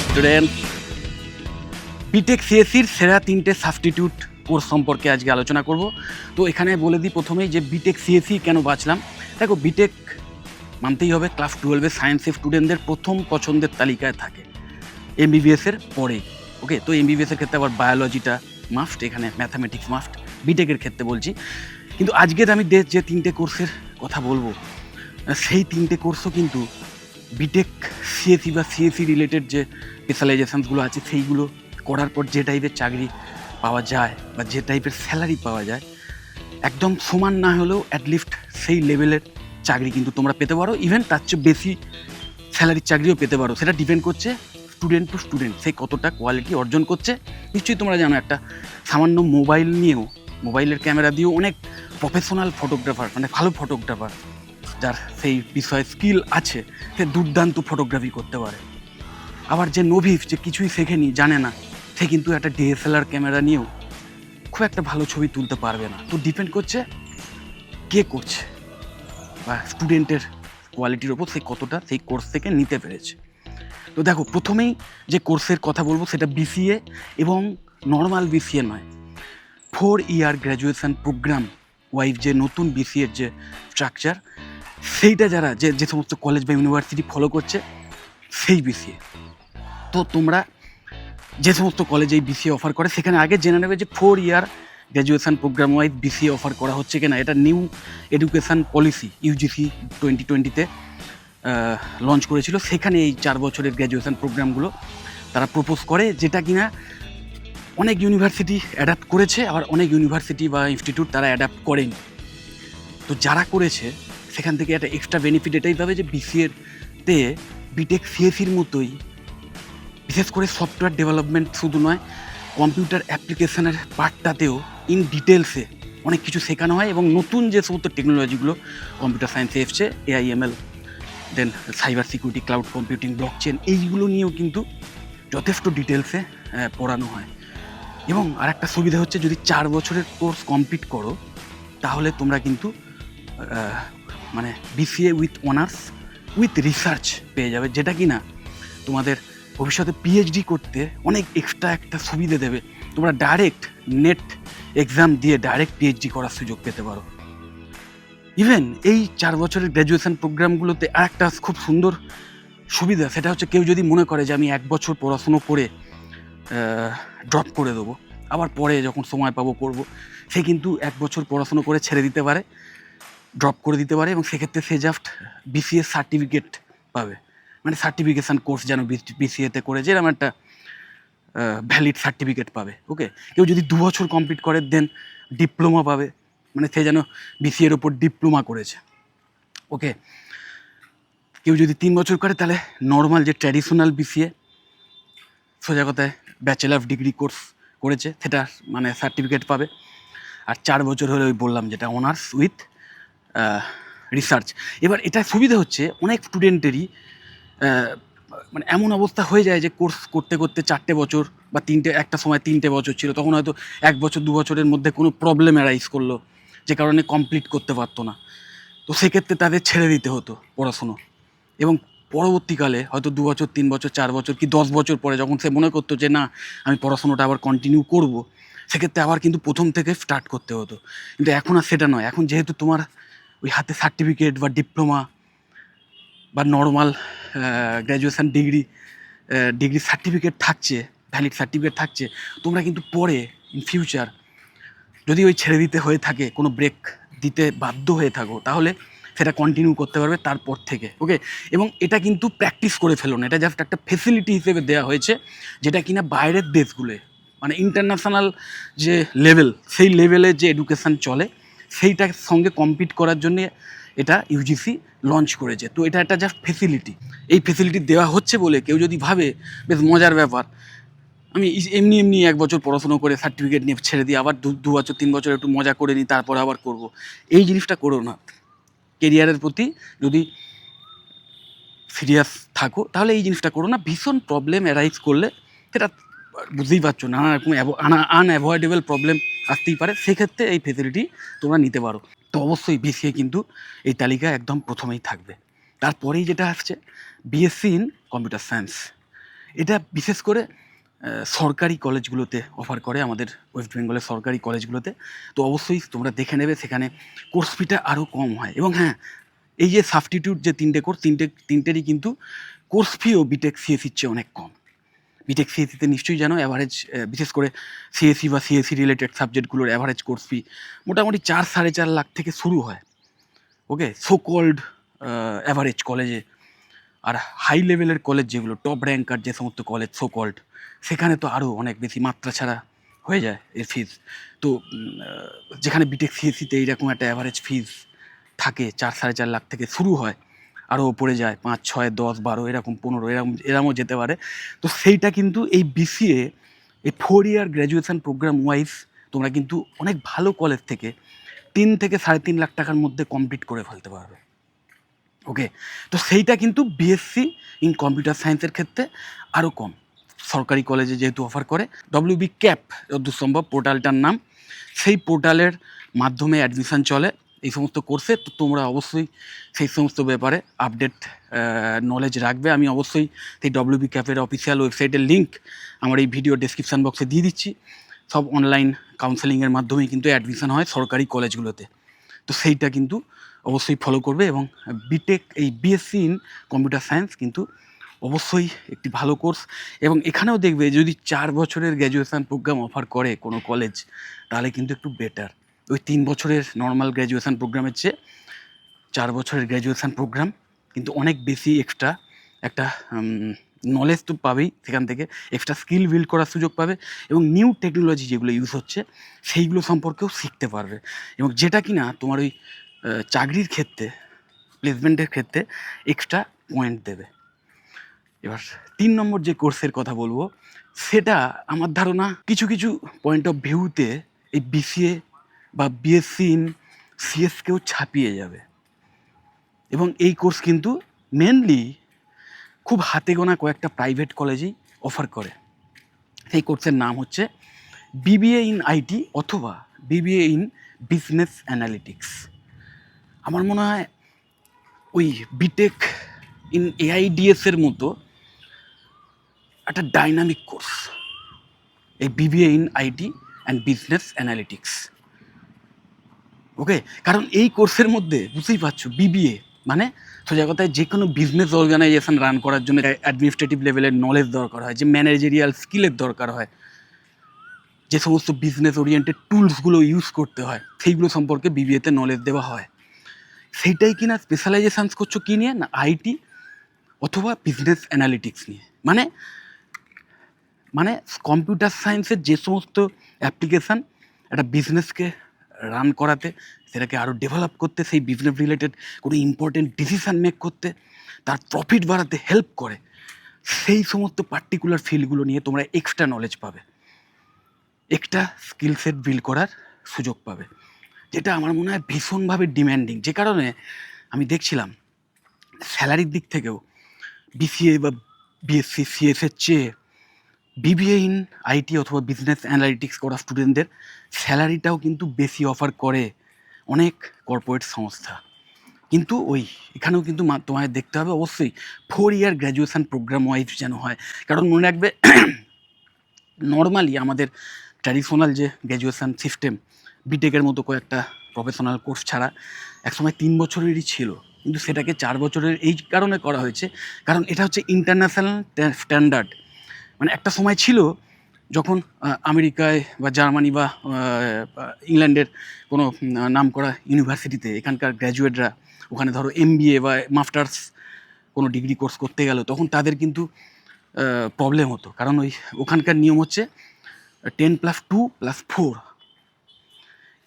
Student, B Tech সিএসসির সেরা 3টে substitute course সম্পর্কে আজকে আলোচনা করব। তো এখানে বলে দিই প্রথমেই যে বিটেক সিএসসি কেন বাঁচলাম। দেখো, বিটেক মানতেই হবে ক্লাস 12-এ সায়েন্সের স্টুডেন্টদের প্রথম পছন্দের তালিকায় থাকে এমবিবিএসের পরেই। ওকে, তো এমবিবিএসের ক্ষেত্রে আবার বায়োলজিটা মাস্ট, এখানে ম্যাথামেটিক্স মাস্ট, বিটেকের ক্ষেত্রে বলছি। কিন্তু আজকের আমি যে 3টে কোর্সের কথা বলবো, সেই 3টে কোর্সও কিন্তু বিটেক সিএসসি বা সিএসসি রিলেটেড যে স্পেশালাইজেশনসগুলো আছে সেইগুলো করার পর যে টাইপের চাকরি পাওয়া যায় বা যে টাইপের স্যালারি পাওয়া যায়, একদম সমান না হলেও অ্যাটলিস্ট সেই লেভেলের চাকরি কিন্তু তোমরা পেতে পারো। ইভেন তার চেয়ে বেশি স্যালারির চাকরিও পেতে পারো। সেটা ডিপেন্ড করছে স্টুডেন্ট টু স্টুডেন্ট, সে কতটা কোয়ালিটি অর্জন করছে। নিশ্চয়ই তোমরা জানো, একটা সামান্য মোবাইল নিয়েও, মোবাইলের ক্যামেরা দিয়েও অনেক প্রফেশনাল ফটোগ্রাফার, মানে ভালো ফটোগ্রাফার যার সেই বিষয়ে স্কিল আছে, সে দুর্দান্ত ফটোগ্রাফি করতে পারে। আবার যে নভিস, যে কিছুই শেখেনি, জানে না, সে কিন্তু একটা ডিএসএলআর ক্যামেরা নিয়েও খুব একটা ভালো ছবি তুলতে পারবে না। তো ডিপেন্ড করছে কে করছে বা স্টুডেন্টের কোয়ালিটির ওপর সে কতটা সেই কোর্স থেকে নিতে পেরেছে। তো দেখো, প্রথমেই যে কোর্সের কথা বলবো সেটা বিসিএ, এবং নর্মাল বিসিএ নয়, 4 ইয়ার গ্র্যাজুয়েশন প্রোগ্রাম ওয়াইজ যে নতুন বিসিএর যে স্ট্রাকচার, সেইটা যারা যে সমস্ত কলেজ বা ইউনিভার্সিটি ফলো করছে, সেই বিসিএ। তো তোমরা যে সমস্ত কলেজে এই বিসিএ অফার করে সেখানে আগে জেনে নেবে যে 4 year graduation programme wise BCA offer করা হচ্ছে কিনা। এটা নিউ এডুকেশন পলিসি ইউজিসি 2020-তে লঞ্চ করেছিল। সেখানে এই 4 বছরের গ্র্যাজুয়েশন প্রোগ্রামগুলো তারা প্রপোজ করে, যেটা কিনা অনেক ইউনিভার্সিটি অ্যাডাপ্ট করেছে, আবার অনেক ইউনিভার্সিটি বা ইনস্টিটিউট তারা অ্যাডাপ্ট করেনি। তো যারা করেছে সেখান থেকে একটা এক্সট্রা বেনিফিট এটাই পাবে যে বিসিএতে বিটেক সিএসির মতোই বিশেষ করে সফটওয়্যার ডেভেলপমেন্ট শুধু নয়, কম্পিউটার অ্যাপ্লিকেশনের পার্টটাতেও ইন ডিটেলসে অনেক কিছু শেখানো হয়। এবং নতুন যে সমস্ত টেকনোলজিগুলো কম্পিউটার সায়েন্সে এসছে, AIML, then cyber security, cloud computing, blockchain, এইগুলো নিয়েও কিন্তু যথেষ্ট ডিটেলসে পড়ানো হয়। এবং আর একটা সুবিধা হচ্ছে, যদি 4 বছরের কোর্স কমপ্লিট করো তাহলে তোমরা কিন্তু মানে BCA with honours with research পেয়ে যাবে, যেটা কি না তোমাদের ভবিষ্যতে পিএইচডি করতে অনেক এক্সট্রা একটা সুবিধে দেবে। তোমরা ডাইরেক্ট নেট এক্সাম দিয়ে ডাইরেক্ট পিএইচডি করার সুযোগ পেতে পারো। ইভেন এই 4 বছরের গ্র্যাজুয়েশন প্রোগ্রামগুলোতে আর একটা খুব সুন্দর সুবিধা, সেটা হচ্ছে কেউ যদি মনে করে যে আমি 1 বছর পড়াশুনো করে ড্রপ করে দেবো, আবার পরে যখন সময় পাবো করবো, সে কিন্তু 1 বছর পড়াশুনো করে ছেড়ে দিতে পারে, ড্রপ করে দিতে পারে, এবং সেক্ষেত্রে সে জাস্ট বিসিএ সার্টিফিকেট পাবে। মানে সার্টিফিকেশান কোর্স যেন বিসিএতে করে যেরকম একটা ভ্যালিড সার্টিফিকেট পাবে। ওকে, কেউ যদি 2 বছর কমপ্লিট করে দেন ডিপ্লোমা পাবে, মানে সে যেন বিসিএর ওপর ডিপ্লোমা করেছে। ওকে, কেউ যদি 3 বছর করে তাহলে নর্মাল যে ট্র্যাডিশনাল বিসিএ, সোজা কথায় ব্যাচেলার ডিগ্রি কোর্স করেছে, সেটা মানে সার্টিফিকেট পাবে। আর 4 বছর হলে ওই বললাম যেটা অনার্স উইথ রিসার্চ। এবার এটা সুবিধা হচ্ছে অনেক স্টুডেন্টেরই মানে এমন অবস্থা হয়ে যায় যে কোর্স করতে করতে 4টে বছর বা একটা সময় 3টে বছর ছিল, তখন হয়তো 1 বছর 2 বছরের মধ্যে কোনো প্রবলেম অ্যারাইজ করলো, যে কারণে কমপ্লিট করতে পারতো না। তো সেক্ষেত্রে তাদের ছেড়ে দিতে হতো পড়াশুনো, এবং পরবর্তীকালে হয়তো 2 বছর 3 বছর 4 বছর কি 10 বছর পরে যখন সে মনে করতো যে না, আমি পড়াশুনোটা আবার কন্টিনিউ করব, সেক্ষেত্রে আবার কিন্তু প্রথম থেকে স্টার্ট করতে হতো। কিন্তু এখন আর সেটা নয়। এখন যেহেতু তোমার ওই হাতে সার্টিফিকেট বা ডিপ্লোমা বা নর্মাল গ্র্যাজুয়েশান ডিগ্রি সার্টিফিকেট থাকছে, ভ্যালিড সার্টিফিকেট থাকছে, তোমরা কিন্তু পরে ইন ফিউচার যদি ওই ছেড়ে দিতে হয়ে থাকে, কোনো ব্রেক দিতে বাধ্য হয়ে থাকো, তাহলে সেটা কন্টিনিউ করতে পারবে তারপর থেকে। ওকে, এবং এটা কিন্তু প্র্যাকটিস করে ফেলো না, এটা জাস্ট একটা ফেসিলিটি হিসেবে দেওয়া হয়েছে, যেটা কিনা বাইরের দেশগুলোয় মানে ইন্টারন্যাশনাল যে লেভেল, সেই লেভেলে যে এডুকেশান চলে সেইটার সঙ্গে কম্পিট করার জন্যে এটা ইউজিসি লঞ্চ করেছে। তো এটা একটা জাস্ট ফেসিলিটি। এই ফেসিলিটি দেওয়া হচ্ছে বলে কেউ যদি ভাবে বেশ মজার ব্যাপার, আমি এমনি 1 বছর পড়াশুনো করে সার্টিফিকেট নিয়ে ছেড়ে দিই, আবার 2 বছর 3 বছর একটু মজা করে নিই, তারপর আবার করব, এই জিনিসটা করো না। কেরিয়ারের প্রতি যদি সিরিয়াস থাকো তাহলে এই জিনিসটা করো না। ভীষণ প্রবলেম অ্যারাইজ করলে, সেটা বুঝতেই পারছো, নানা রকম আনঅ্যাভয়েডেবল প্রবলেম আসতেই পারে, সেক্ষেত্রে এই ফেসিলিটি তোমরা নিতে পারো। তো অবশ্যই বিসিএ কিন্তু এই তালিকায় একদম প্রথমেই থাকবে। তারপরেই যেটা আসছে বিএসসি ইন কম্পিউটার সায়েন্স। এটা বিশেষ করে সরকারি কলেজগুলোতে অফার করে, আমাদের ওয়েস্ট বেঙ্গলের সরকারি কলেজগুলোতে। তো অবশ্যই তোমরা দেখে নেবে, সেখানে কোর্স ফিটা আরও কম হয়। এবং হ্যাঁ, এই যে সাবস্টিটিউট যে 3টে কোর্স, তিনটেরই কিন্তু কোর্স ফিও বিটেক সিএসির চেয়ে অনেক কম। বিটেক সিএসিতে নিশ্চয়ই জানো অ্যাভারেজ, বিশেষ করে সিএসি বা সিএসি রিলেটেড সাবজেক্টগুলোর অ্যাভারেজ কোর্স ফি মোটামুটি 4-4.5 লাখ থেকে শুরু হয়। ওকে, সো কল্ড অ্যাভারেজ কলেজে। আর হাই লেভেলের কলেজ যেগুলো টপ র্যাঙ্কার যে সমস্ত কলেজ সো কল্ড, সেখানে তো আরও অনেক বেশি, মাত্রা ছাড়া হয়ে যায় এর ফিজ। তো যেখানে বিটেক সিএসিতে এইরকম একটা অ্যাভারেজ ফিজ থাকে 4-4.5 লাখ থেকে শুরু হয়, আরও ওপরে যায় 5, 6, 10, 12, এরকম 15, এরকমও যেতে পারে। তো সেইটা কিন্তু এই বিসিএ, এই 4 ইয়ার গ্র্যাজুয়েশন প্রোগ্রাম ওয়াইজ তোমরা কিন্তু অনেক ভালো কলেজ থেকে 3 থেকে 3.5 লাখ টাকার মধ্যে কমপ্লিট করে ফেলতে পারবে। ওকে, তো সেইটা কিন্তু বিএসসি ইন কম্পিউটার সায়েন্সের ক্ষেত্রে আরও কম। সরকারি কলেজে যেহেতু অফার করে, ডব্লিউবি ক্যাপ যতদূর সম্ভব পোর্টালটার নাম, সেই পোর্টালের মাধ্যমে অ্যাডমিশান চলে এই সমস্ত কোর্সে। তো তোমরা অবশ্যই সেই সমস্ত ব্যাপারে আপডেট নলেজ রাখবে। আমি অবশ্যই সেই ডব্লিউবি ক্যাপের অফিসিয়াল ওয়েবসাইটের লিঙ্ক আমার এই ভিডিও ডেসক্রিপশান বক্সে দিয়ে দিচ্ছি। সব অনলাইন কাউন্সেলিংয়ের মাধ্যমেই কিন্তু অ্যাডমিশান হয় সরকারি কলেজগুলোতে। তো সেইটা কিন্তু অবশ্যই ফলো করবে। এবং বিটেক, এই বিএসসি ইন কম্পিউটার সায়েন্স কিন্তু অবশ্যই একটি ভালো কোর্স। এবং এখানেও দেখবে যদি 4 বছরের গ্র্যাজুয়েশান প্রোগ্রাম অফার করে কোনো কলেজ, তাহলে কিন্তু একটু বেটার। ওই 3 বছরের নর্মাল গ্র্যাজুয়েশান প্রোগ্রামের চেয়ে 4 বছরের গ্র্যাজুয়েশান প্রোগ্রাম কিন্তু অনেক বেশি এক্সট্রা একটা নলেজ তো পাবেই, সেখান থেকে এক্সট্রা স্কিল বিল্ড করার সুযোগ পাবে। এবং নিউ টেকনোলজি যেগুলো ইউজ হচ্ছে সেইগুলো সম্পর্কেও শিখতে পারবে। এবং যেটা কি না তোমার ওই চাকরির ক্ষেত্রে, প্লেসমেন্টের ক্ষেত্রে এক্সট্রা পয়েন্ট দেবে। এবার 3 নম্বর যে কোর্সের কথা বলবো, সেটা আমার ধারণা কিছু কিছু পয়েন্ট অফ ভিউতে এই বিসিএ বা বিএসসি ইন সিএসকেও ছাপিয়ে যাবে। এবং এই কোর্স কিন্তু মেনলি খুব হাতে গোনা কয়েকটা প্রাইভেট কলেজেই অফার করে। সেই কোর্সের নাম হচ্ছে বিবিএ ইন আইটি অথবা বিবিএ ইন বিজনেস অ্যানালিটিক্স। আমার মনে হয় ওই বিটেক ইন এআইডিএসের মতো একটা ডাইনামিক কোর্স এই BBA in IT and business analytics. Okay, কারণ এই কোর্সের মধ্যে বুঝতেই পারছো, বিবিএ মানে সোজা কথায় যে কোনো বিজনেস অর্গানাইজেশন রান করার জন্য অ্যাডমিনিস্ট্রেটিভ লেভেলের নলেজ দরকার হয়, যে ম্যানেজেরিয়াল স্কিলের দরকার হয়, যে সমস্ত বিজনেস ওরিয়েন্টেড টুলসগুলো ইউজ করতে হয়, সেইগুলো সম্পর্কে বিবিএতে নলেজ দেওয়া হয়। সেইটাই কিনা স্পেশালাইজেশানস করছো কী নিয়ে না, আইটি অথবা বিজনেস অ্যানালিটিক্স নিয়ে। মানে মানে কম্পিউটার সায়েন্সের যে সমস্ত অ্যাপ্লিকেশান একটা বিজনেসকে রান করাতে, সেটাকে আরও ডেভেলপ করতে, সেই বিজনেস রিলেটেড কোনো ইম্পর্টেন্ট ডিসিশান মেক করতে, তার প্রফিট বাড়াতে হেল্প করে, সেই সমস্ত পার্টিকুলার ফিল্ডগুলো নিয়ে তোমরা এক্সট্রা নলেজ পাবে, এক্সট্রা স্কিল সেট বিল্ড করার সুযোগ পাবে, যেটা আমার মনে হয় ভীষণভাবে ডিম্যান্ডিং। যে কারণে আমি দেখছিলাম স্যালারির দিক থেকেও বিসিএ বা বিএসসি সিএসের চেয়ে বিবিএ ইন আইটি অথবা বিজনেস অ্যানালিটিক্স করা স্টুডেন্টদের স্যালারিটাও কিন্তু বেশি অফার করে অনেক কর্পোরেট সংস্থা। কিন্তু ওই এখানেও কিন্তু তোমায় দেখতে হবে অবশ্যই 4 ইয়ার গ্র্যাজুয়েশান প্রোগ্রাম ওয়াইজ যেন হয়। কারণ মনে রাখবে, নর্মালি আমাদের ট্র্যাডিশনাল যে গ্র্যাজুয়েশান সিস্টেম, বিটেকের মতো কয়েকটা প্রফেশনাল কোর্স ছাড়া একসময় 3 বছরেরই ছিল, কিন্তু সেটাকে 4 বছরের এই কারণে করা হয়েছে কারণ এটা হচ্ছে ইন্টারন্যাশনাল স্ট্যান্ডার্ড। মানে একটা সময় ছিল যখন আমেরিকায় বা জার্মানি বা ইংল্যান্ডের কোনো নামকরা ইউনিভার্সিটিতে এখানকার গ্র্যাজুয়েটরা ওখানে ধরো এমবিএ বা মাস্টার্স কোনো ডিগ্রি কোর্স করতে গেল, তখন তাদের কিন্তু প্রবলেম হতো। কারণ ওই ওখানকার নিয়ম হচ্ছে 10+2+4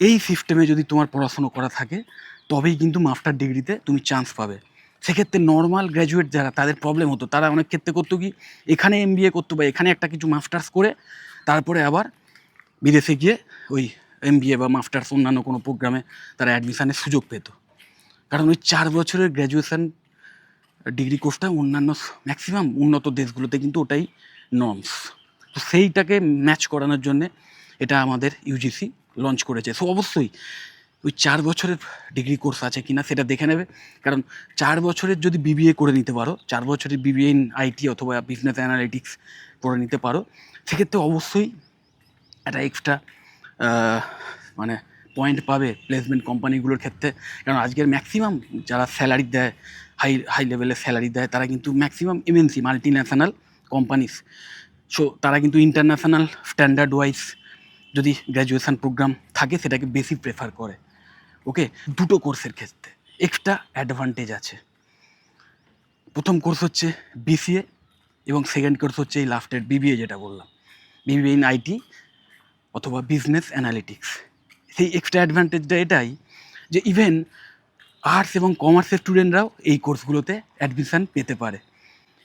এই সিস্টেমে যদি তোমার পড়াশুনো করা থাকে তবেই কিন্তু মাস্টার ডিগ্রিতে তুমি চান্স পাবে। সেক্ষেত্রে নর্মাল গ্র্যাজুয়েট যারা, তাদের প্রবলেম হতো, তারা অনেক ক্ষেত্রে করতো কি, এখানে এমবিএ করতো বা এখানে একটা কিছু মাস্টার্স করে তারপরে আবার বিদেশে গিয়ে ওই এমবিএ বা মাস্টার্স অন্যান্য কোনো প্রোগ্রামে তারা অ্যাডমিশানের সুযোগ পেত। কারণ ওই 4 বছরের গ্র্যাজুয়েশান ডিগ্রি কোর্সটা অন্যান্য ম্যাক্সিমাম উন্নত দেশগুলোতে কিন্তু ওটাই নর্মস। তো সেইটাকে ম্যাচ করানোর জন্যে এটা আমাদের ইউজিসি লঞ্চ করেছে। সো অবশ্যই ওই 4 বছরের ডিগ্রি কোর্স আছে কিনা সেটা দেখে নেবে। কারণ 4 বছরের যদি বিবিএ করে নিতে পারো, 4 বছরের বিবিএ ইন আইটি অথবা বিজনেস অ্যানালিটিক্স করে নিতে পারো, সেক্ষেত্রে অবশ্যই একটা এক্সট্রা মানে পয়েন্ট পাবে প্লেসমেন্ট কোম্পানিগুলোর ক্ষেত্রে। কারণ আজকের ম্যাক্সিমাম যারা স্যালারি দেয়, হাই লেভেলের স্যালারি দেয়, তারা কিন্তু maximum MNC multi national companies. So তারা কিন্তু ইন্টারন্যাশনাল স্ট্যান্ডার্ড ওয়াইজ যদি গ্র্যাজুয়েশন প্রোগ্রাম থাকে সেটাকে বেশি প্রেফার করে। ওকে, দুটো কোর্সের ক্ষেত্রে এক্সট্রা অ্যাডভান্টেজ আছে। প্রথম কোর্স হচ্ছে বিসিএ এবং সেকেন্ড কোর্স হচ্ছে এই লাস্টের বিবিএ, যেটা বললাম বিবিএ ইন আইটি অথবা বিজনেস অ্যানালিটিক্স। সেই এক্সট্রা অ্যাডভান্টেজটা এটাই যে ইভেন আর্টস এবং কমার্সের স্টুডেন্টরাও এই কোর্সগুলোতে অ্যাডমিশান পেতে পারে।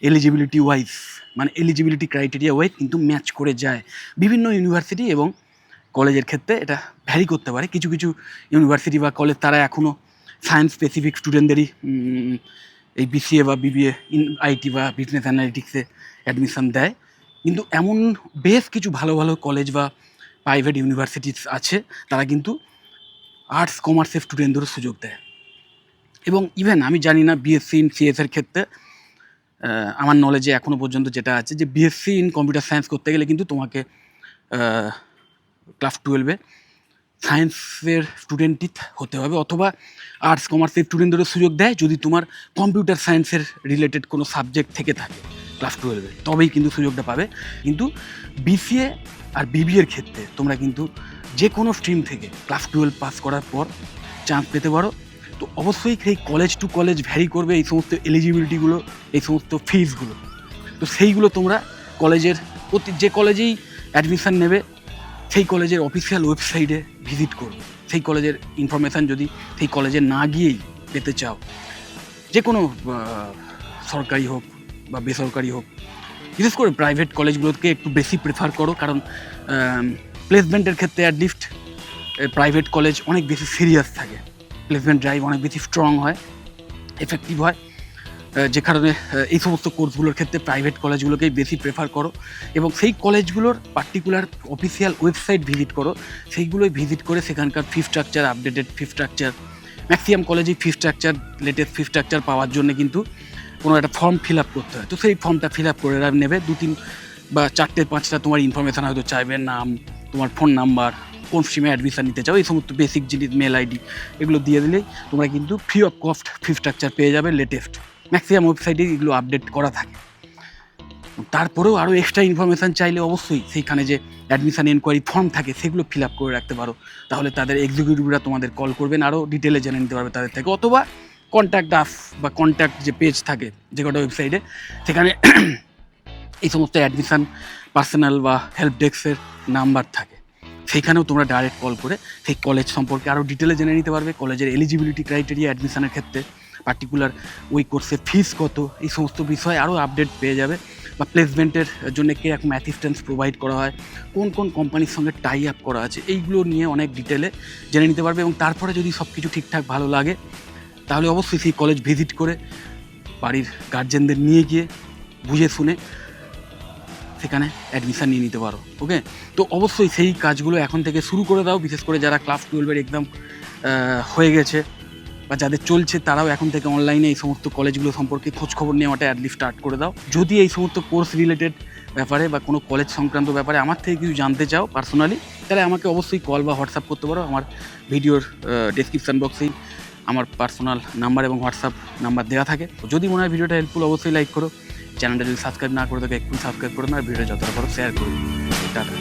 এলিজিবিলিটি ওয়াইজ মানে এলিজিবিলিটি ক্রাইটেরিয়া ওয়াইজ কিন্তু ম্যাচ করে যায়। বিভিন্ন ইউনিভার্সিটি এবং কলেজের ক্ষেত্রে এটা ভ্যারি করতে পারে। কিছু কিছু ইউনিভার্সিটি বা কলেজ তারা এখনও সায়েন্স স্পেসিফিক স্টুডেন্টদেরই এই বিসিএ বা বিবিএ ইন আইটি বা বিজনেস অ্যানালিটিক্সে অ্যাডমিশান দেয়। কিন্তু এমন বেশ কিছু ভালো ভালো কলেজ বা প্রাইভেট ইউনিভার্সিটিস আছে তারা কিন্তু আর্টস কমার্সের স্টুডেন্টদেরও সুযোগ দেয়। এবং ইভেন আমি জানি না বিএসসি ইন সিএসের ক্ষেত্রে, আমার নলেজে এখনও পর্যন্ত যেটা আছে যে বিএসসি ইন কম্পিউটার সায়েন্স করতে গেলে কিন্তু তোমাকে ক্লাস 12-এ সায়েন্সের স্টুডেন্টই হতে হবে, অথবা আর্টস কমার্সের স্টুডেন্টদেরও সুযোগ দেয় যদি তোমার কম্পিউটার সায়েন্সের রিলেটেড কোনো সাবজেক্ট থেকে থাকে ক্লাস 12-এ, তবেই কিন্তু সুযোগটা পাবে। কিন্তু বিসিএ আর বিবিএর ক্ষেত্রে তোমরা কিন্তু যে কোনো স্ট্রিম থেকে ক্লাস 12 পাস করার পর চান্স পেতে পারো। তো অবশ্যই সেই কলেজ টু কলেজ ভ্যারি করবে এই সমস্ত এলিজিবিলিটিগুলো, এই সমস্ত ফিজগুলো। তো সেইগুলো তোমরা কলেজের যে কলেজেই অ্যাডমিশান নেবে সেই কলেজের অফিসিয়াল ওয়েবসাইটে ভিজিট করবে। সেই কলেজের ইনফরমেশান যদি সেই কলেজে না গিয়েই পেতে চাও, যে কোনো সরকারি হোক বা বেসরকারি হোক, বিশেষ করে প্রাইভেট কলেজগুলোকে একটু বেশি প্রেফার করো। কারণ প্লেসমেন্টের ক্ষেত্রে অ্যাটলিস্ট প্রাইভেট কলেজ অনেক বেশি সিরিয়াস থাকে, প্লেসমেন্ট ড্রাইভ অনেক বেশি স্ট্রং হয়, এফেক্টিভ হয়। যে কারণে এই সমস্ত কোর্সগুলোর ক্ষেত্রে প্রাইভেট কলেজগুলোকেই বেশি প্রেফার করো এবং সেই কলেজগুলোর পার্টিকুলার অফিসিয়াল ওয়েবসাইট ভিজিট করো। সেইগুলোই ভিজিট করে সেখানকার fee structure, updated fee structure, maximum কলেজেই fee structure, latest fee structure পাওয়ার জন্য কিন্তু কোনো একটা ফর্ম ফিল আপ করতে হয়। তো সেই ফর্মটা ফিল আপ করে নেবে, 2-3 বা 4-5টা তোমার ইনফরমেশান হয়তো চাইবে, নাম, তোমার ফোন নাম্বার, কোন স্ট্রিমে অ্যাডমিশান নিতে চাও, এই সমস্ত বেসিক জিনিস, মেল আইডি, এগুলো দিয়ে দিলেই তোমরা কিন্তু free of cost fee structure পেয়ে যাবে। লেটেস্ট ম্যাক্সিমাম ওয়েবসাইটে এগুলো আপডেট করা থাকে। তারপরেও আরও এক্সট্রা ইনফরমেশান চাইলে অবশ্যই সেইখানে যে অ্যাডমিশান এনকোয়ারি ফর্ম থাকে সেগুলো ফিল আপ করে রাখতে পারো। তাহলে তাদের এক্সিকিউটিভরা তোমাদের কল করবেন, আরও ডিটেলে জেনে নিতে পারবে তাদের থেকে। অথবা কন্ট্যাক্ট আস বা কন্ট্যাক্ট যে পেজ থাকে যে কটা ওয়েবসাইটে, সেখানে এই সমস্ত অ্যাডমিশান পার্সোনাল বা হেল্প ডেস্কের নাম্বার থাকে, সেইখানেও তোমরা ডাইরেক্ট কল করে সেই কলেজ সম্পর্কে আরও ডিটেলে জেনে নিতে পারবে। কলেজের এলিজিবিলিটি ক্রাইটেরিয়া, অ্যাডমিশানের ক্ষেত্রে পার্টিকুলার ওই কোর্সের ফিস কত, এই সমস্ত বিষয়ে আরও আপডেট পেয়ে যাবে। বা প্লেসমেন্টের জন্য কীরকম অ্যাসিস্ট্যান্স প্রোভাইড করা হয়, কোন কোন কোম্পানির সঙ্গে টাই আপ করা আছে, এইগুলো নিয়ে অনেক ডিটেলে জেনে নিতে পারবে। এবং তারপরে যদি সব কিছু ঠিকঠাক ভালো লাগে তাহলে অবশ্যই সেই কলেজ ভিজিট করে বাড়ির গার্জেনদের নিয়ে গিয়ে বুঝে শুনে সেখানে অ্যাডমিশান নিয়ে নিতে পারো। ওকে, তো অবশ্যই সেই কাজগুলো এখন থেকে শুরু করে দাও। বিশেষ করে যারা ক্লাস 12-এর এক্সাম হয়ে গেছে বা যাদের চলছে, তারাও এখন থেকে অনলাইনে এই সমস্ত কলেজগুলো সম্পর্কে খোঁজখবর নেওয়াটা অ্যাটলিস্ট স্টার্ট করে দাও। যদি এই সমস্ত কোর্স রিলেটেড ব্যাপারে বা কোনো কলেজ সংক্রান্ত ব্যাপারে আমার থেকে কিছু জানতে চাও পার্সোনালি, তাহলে আমাকে অবশ্যই কল বা হোয়াটসঅ্যাপ করতে পারো। আমার ভিডিওর ডেসক্রিপশান বক্সেই আমার পার্সোনাল নাম্বার এবং হোয়াটসঅ্যাপ নাম্বার দেওয়া থাকে। তো যদি মনে হয় ভিডিওটা হেল্পফুল, অবশ্যই লাইক করো। চ্যানেলটা যদি সাবস্ক্রাইব না করে থাকে এক্ষুনি সাবস্ক্রাইব করো না, আর ভিডিওটা যতটা পারো শেয়ার করো। টাটা।